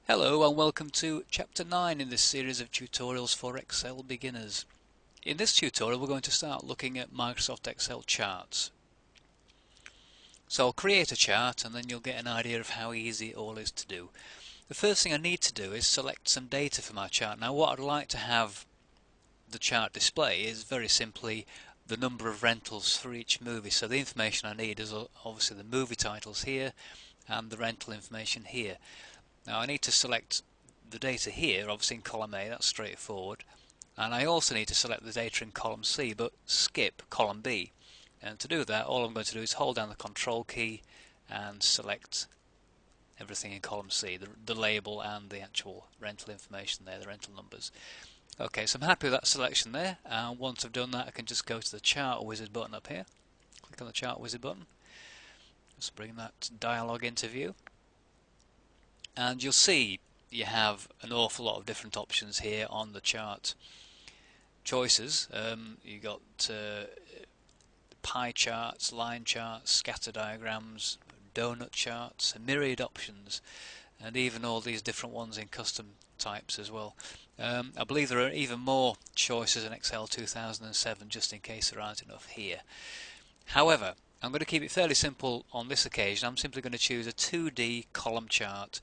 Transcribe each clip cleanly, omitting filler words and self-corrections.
Hello and welcome to Chapter 9 in this series of tutorials for Excel beginners. In this tutorial we're going to start looking at Microsoft Excel charts. So I'll create a chart and then you'll get an idea of how easy it all is to do. The first thing I need to do is select some data for my chart. Now what I'd like to have the chart display is very simply the number of rentals for each movie. So the information I need is obviously the movie titles here and the rental information here. Now I need to select the data here, obviously in column A, that's straightforward, and I also need to select the data in column C but skip column B. And to do that all I'm going to do is hold down the control key and select everything in column C, the label and the actual rental information there, the rental numbers. Okay, so I'm happy with that selection there, and once I've done that I can just go to the chart wizard button up here, click on the chart wizard button, just bring that dialog into view. And you'll see you have an awful lot of different options here on the chart choices. You got pie charts, line charts, scatter diagrams, donut charts, a myriad options, and even all these different ones in custom types as well. I believe there are even more choices in Excel 2007, just in case there aren't enough here. However, I'm going to keep it fairly simple on this occasion. I'm simply going to choose a 2D column chart.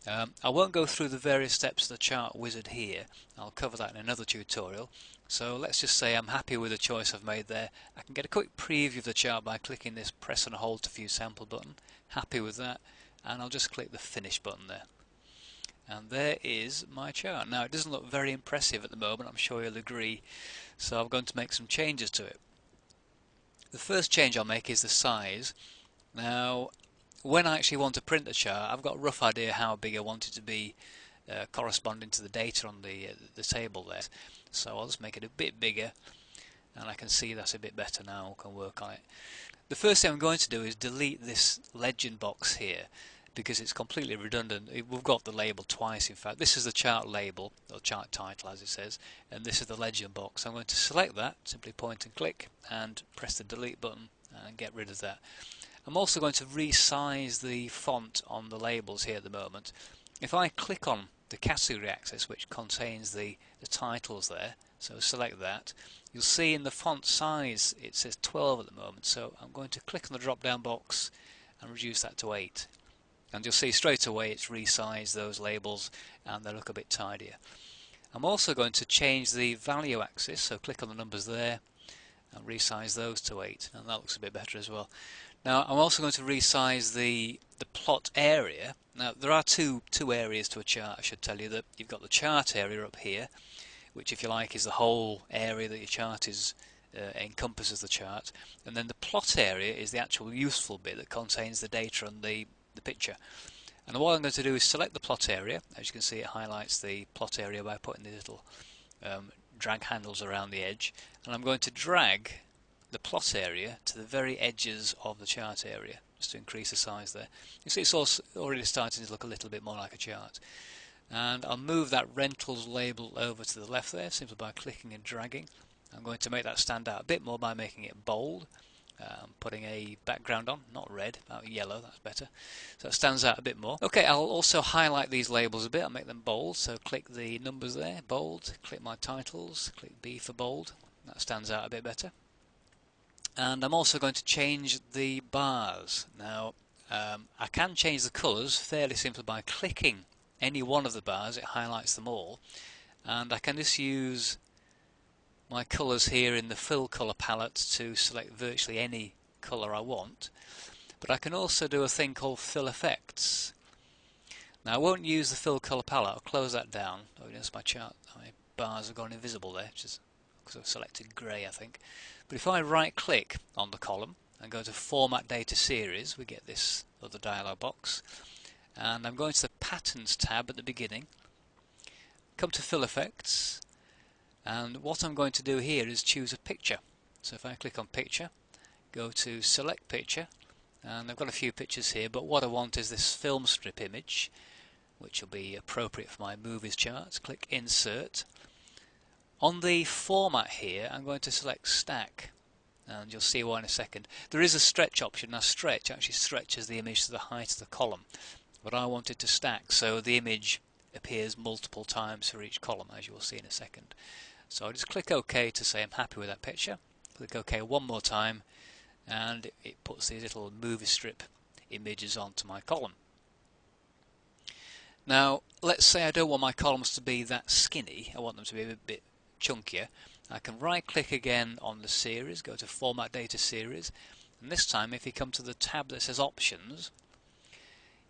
I won't go through the various steps of the chart wizard here. I'll cover that in another tutorial. So let's just say I'm happy with the choice I've made there. I can get a quick preview of the chart by clicking this press and hold to view sample button. Happy with that, and I'll just click the finish button there. And there is my chart. Now it doesn't look very impressive at the moment, I'm sure you'll agree, so I'm going to make some changes to it. The first change I'll make is the size. Now when I actually want to print the chart, I've got a rough idea how big I want it to be corresponding to the data on the table there. So I'll just make it a bit bigger, and I can see that a bit better now. I can work on it. The first thing I'm going to do is delete this legend box here, because it's completely redundant. We've got the label twice in fact. This is the chart label, or chart title as it says, and this is the legend box. I'm going to select that, simply point and click, and press the delete button and get rid of that. I'm also going to resize the font on the labels here at the moment. If I click on the category axis which contains the titles there, so select that, you'll see in the font size it says 12 at the moment, so I'm going to click on the drop down box and reduce that to 8. And you'll see straight away it's resized those labels and they look a bit tidier. I'm also going to change the value axis, so click on the numbers there and resize those to 8, and that looks a bit better as well. Now I'm also going to resize the plot area. Now there are two areas to a chart, I should tell you. That you've got the chart area up here, which if you like is the whole area that your chart is encompasses the chart, and then the plot area is the actual useful bit that contains the data and the picture. And what I'm going to do is select the plot area. As you can see, it highlights the plot area by putting the little drag handles around the edge, and I'm going to drag the plot area to the very edges of the chart area just to increase the size there. You see it's also already starting to look a little bit more like a chart. And I'll move that rentals label over to the left there simply by clicking and dragging. I'm going to make that stand out a bit more by making it bold, putting a background on, not red, yellow, that's better, so it stands out a bit more. Okay, I'll also highlight these labels a bit, I'll make them bold, so click the numbers there, bold, click my titles, click B for bold, that stands out a bit better. And I'm also going to change the bars. Now I can change the colours fairly simply by clicking any one of the bars, it highlights them all, and I can just use my colours here in the fill colour palette to select virtually any colour I want. But I can also do a thing called fill effects. Now I won't use the fill colour palette, I'll close that down. Oh, notice my chart, my bars have gone invisible there, which is because I've selected grey I think. But if I right click on the column and go to Format Data Series, we get this other dialog box, and I'm going to the Patterns tab at the beginning, come to Fill Effects, and what I'm going to do here is choose a picture. So if I click on Picture, go to Select Picture, and I've got a few pictures here, but what I want is this film strip image, which will be appropriate for my movies charts. Click Insert. On the format here I'm going to select Stack, and you'll see why in a second. There is a stretch option. Now stretch actually stretches the image to the height of the column, but I want it to stack, so the image appears multiple times for each column, as you will see in a second. So I just click OK to say I'm happy with that picture. Click OK one more time, and it puts these little movie strip images onto my column. Now, let's say I don't want my columns to be that skinny, I want them to be a bit chunkier. I can right click again on the series, go to Format Data Series, and this time if you come to the tab that says Options,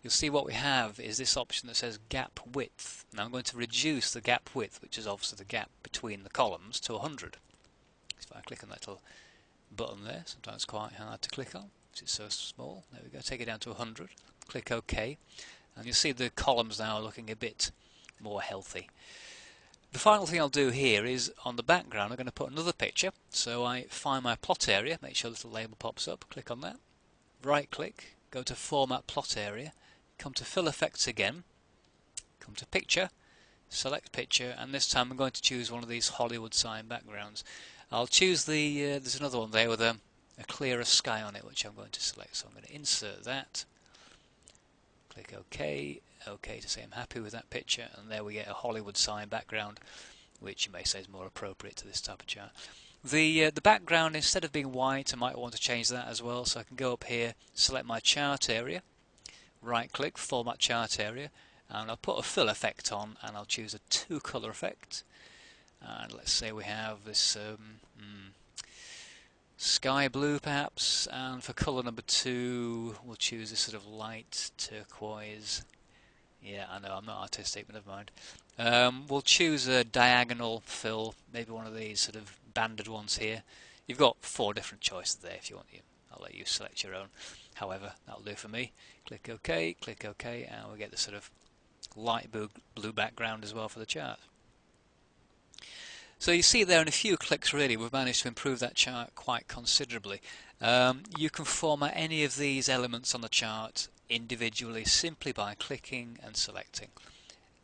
you'll see what we have is this option that says Gap Width. Now I'm going to reduce the gap width, which is obviously the gap between the columns, to 100. If I click on that little button there, sometimes it's quite hard to click on because it's so small. There we go, take it down to 100, click OK, and you'll see the columns now are looking a bit more healthy. The final thing I'll do here is on the background I'm going to put another picture. So I find my plot area, make sure a little label pops up, click on that, right click, go to Format Plot Area, come to Fill Effects again, come to Picture, select Picture, and this time I'm going to choose one of these Hollywood sign backgrounds. I'll choose there's another one there with a clearer sky on it, which I'm going to select. So I'm going to insert that, click OK, OK to say I'm happy with that picture, and there we get a Hollywood sign background, which you may say is more appropriate to this type of chart. The background, instead of being white, I might want to change that as well. So I can go up here, select my chart area, right click, Format Chart Area, and I'll put a fill effect on, and I'll choose a 2-color effect. And let's say we have this sky blue perhaps, and for colour number 2 we'll choose this sort of light turquoise. Yeah, I know, I'm not artistic, but never mind. We'll choose a diagonal fill, maybe one of these sort of banded ones here. You've got 4 different choices there if you want. I'll let you select your own. However, that'll do for me. Click OK, and we get the sort of light blue background as well for the chart. So you see there in a few clicks really we've managed to improve that chart quite considerably. You can format any of these elements on the chart individually simply by clicking and selecting.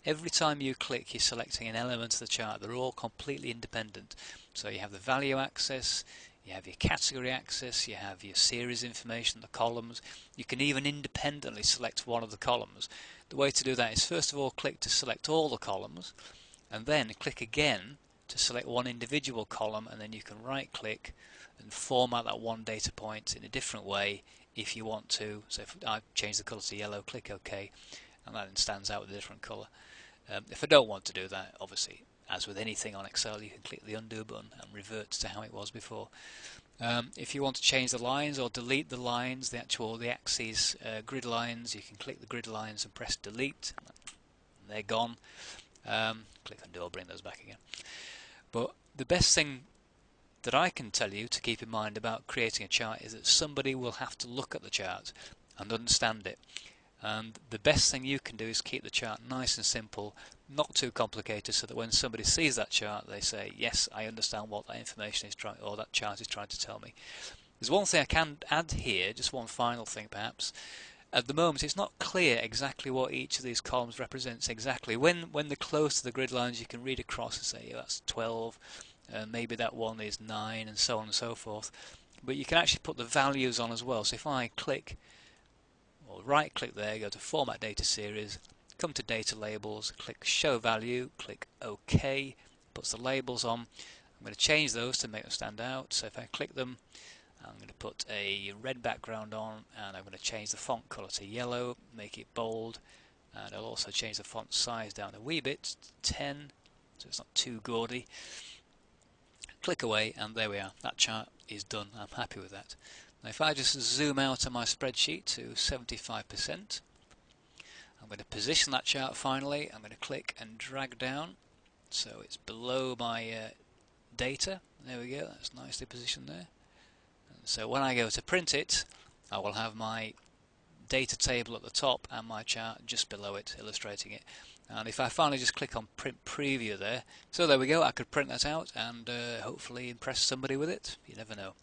Every time you click you're selecting an element of the chart. They're all completely independent. So you have the value axis, you have your category axis, you have your series information, the columns. You can even independently select one of the columns. The way to do that is first of all click to select all the columns, and then click again to select one individual column, and then you can right click and format that one data point in a different way if you want to. So if I change the colour to yellow, click OK, and that then stands out with a different colour. If I don't want to do that, obviously as with anything on Excel you can click the undo button and revert to how it was before. If you want to change the lines or delete the lines, the axes grid lines, you can click the grid lines and press delete, and they're gone. Click undo, I'll bring those back again. But the best thing that I can tell you to keep in mind about creating a chart is that somebody will have to look at the chart and understand it. And the best thing you can do is keep the chart nice and simple, not too complicated, so that when somebody sees that chart they say, yes, I understand what that information is trying, or that chart is trying to tell me. There's one thing I can add here, just one final thing perhaps. At the moment it's not clear exactly what each of these columns represents exactly. When they're close to the grid lines you can read across and say, oh, that's 12, maybe that one is 9, and so on and so forth. But you can actually put the values on as well. So if I click, or right click there, go to Format Data Series, come to Data Labels, click Show Value, click OK, puts the labels on. I'm going to change those to make them stand out. So if I click them, I'm going to put a red background on, and I'm going to change the font colour to yellow, make it bold, and I'll also change the font size down a wee bit, 10, so it's not too gaudy. Click away, and there we are. That chart is done. I'm happy with that. Now if I just zoom out on my spreadsheet to 75%, I'm going to position that chart finally. I'm going to click and drag down so it's below my data. There we go, that's nicely positioned there. So when I go to print it, I will have my data table at the top and my chart just below it, illustrating it. And if I finally just click on print preview there, so there we go, I could print that out and hopefully impress somebody with it. You never know.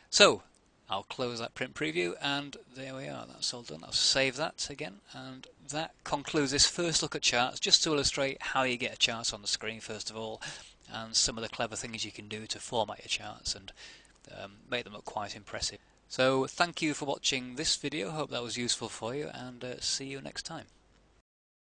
So I'll close that print preview, and there we are, that's all done. I'll save that again, and that concludes this first look at charts, just to illustrate how you get a chart on the screen first of all, and some of the clever things you can do to format your charts and make them look quite impressive. So thank you for watching this video, hope that was useful for you, and see you next time.